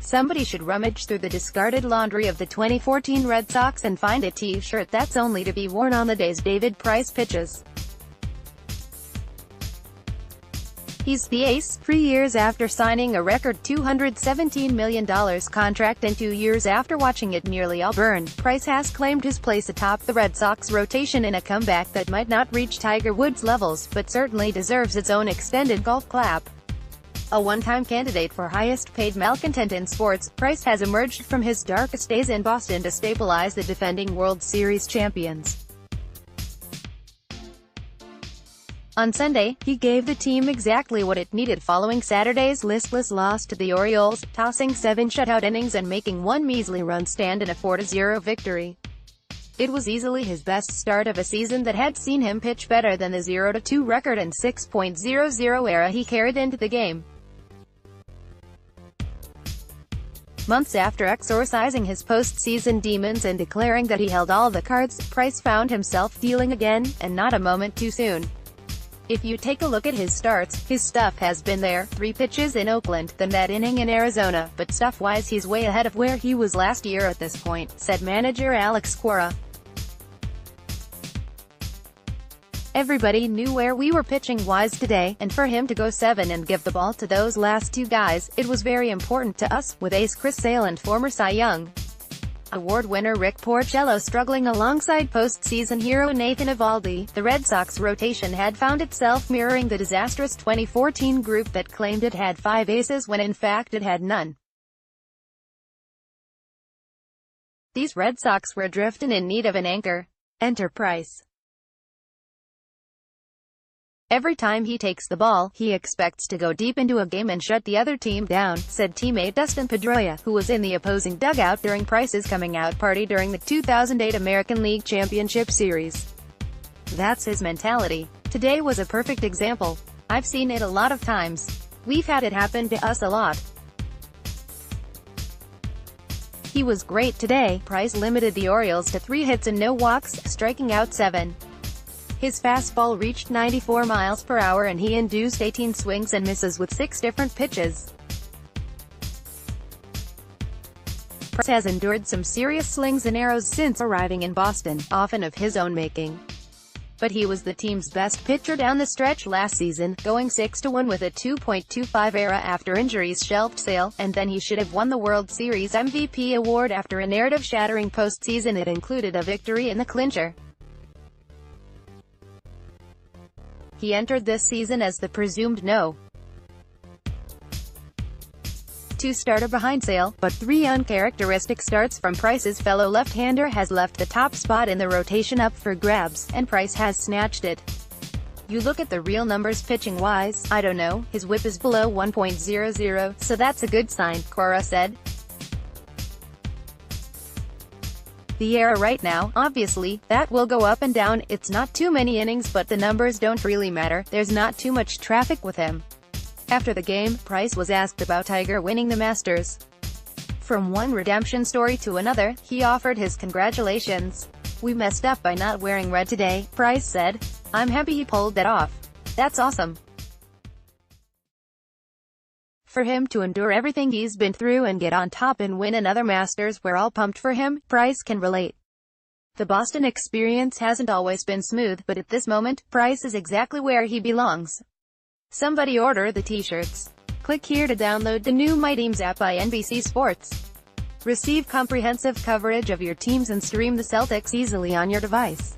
Somebody should rummage through the discarded laundry of the 2014 Red Sox and find a t-shirt that's only to be worn on the days David Price pitches. He's the ace, 3 years after signing a record $217 million contract and 2 years after watching it nearly all burn. Price has claimed his place atop the Red Sox rotation in a comeback that might not reach Tiger Woods' levels, but certainly deserves its own extended golf clap. A one-time candidate for highest-paid malcontent in sports, Price has emerged from his darkest days in Boston to stabilize the defending World Series champions. On Sunday, he gave the team exactly what it needed following Saturday's listless loss to the Orioles, tossing 7 shutout innings and making one measly run stand in a 4-0 victory. It was easily his best start of a season that had seen him pitch better than the 0-2 record and 6.00 ERA he carried into the game. Months after exorcising his postseason demons and declaring that he held all the cards, Price found himself dealing again, and not a moment too soon. If you take a look at his starts, his stuff has been there: 3 pitches in Oakland, then that inning in Arizona, but stuff-wise he's way ahead of where he was last year at this point, said manager Alex Cora. Everybody knew where we were pitching-wise today, and for him to go 7 and give the ball to those last 2 guys, it was very important to us, with ace Chris Sale and former Cy Young Award winner Rick Porcello struggling alongside postseason hero Nathan Eovaldi. The Red Sox rotation had found itself mirroring the disastrous 2014 group that claimed it had 5 aces when in fact it had none. These Red Sox were adrift and in need of an anchor. Enter Price. Every time he takes the ball, he expects to go deep into a game and shut the other team down, said teammate Dustin Pedroia, who was in the opposing dugout during Price's coming-out party during the 2008 American League Championship Series. That's his mentality. Today was a perfect example. I've seen it a lot of times. We've had it happen to us a lot. He was great today. Price limited the Orioles to 3 hits and no walks, striking out 7. His fastball reached 94 miles per hour and he induced 18 swings and misses with 6 different pitches. Price has endured some serious slings and arrows since arriving in Boston, often of his own making. But he was the team's best pitcher down the stretch last season, going 6-1 with a 2.25 ERA after injuries shelved Sale, and then he should have won the World Series MVP award after a narrative-shattering postseason that included a victory in the clincher. He entered this season as the presumed No. 2 starter behind Sale, but 3 uncharacteristic starts from Price's fellow left-hander has left the top spot in the rotation up for grabs, and Price has snatched it. You look at the real numbers pitching-wise, I don't know, his whip is below 1.00, so that's a good sign, Cora said. The ERA right now, obviously, that will go up and down. It's not too many innings, but the numbers don't really matter. There's not too much traffic with him. After the game, Price was asked about Tiger winning the Masters. From one redemption story to another, he offered his congratulations. "We messed up by not wearing red today," Price said. "I'm happy he pulled that off. That's awesome." For him to endure everything he's been through and get on top and win another Masters, we're all pumped for him, Price can relate. The Boston experience hasn't always been smooth, but at this moment, Price is exactly where he belongs. Somebody order the t-shirts. Click here to download the new My Teams app by NBC Sports. Receive comprehensive coverage of your teams and stream the Celtics easily on your device.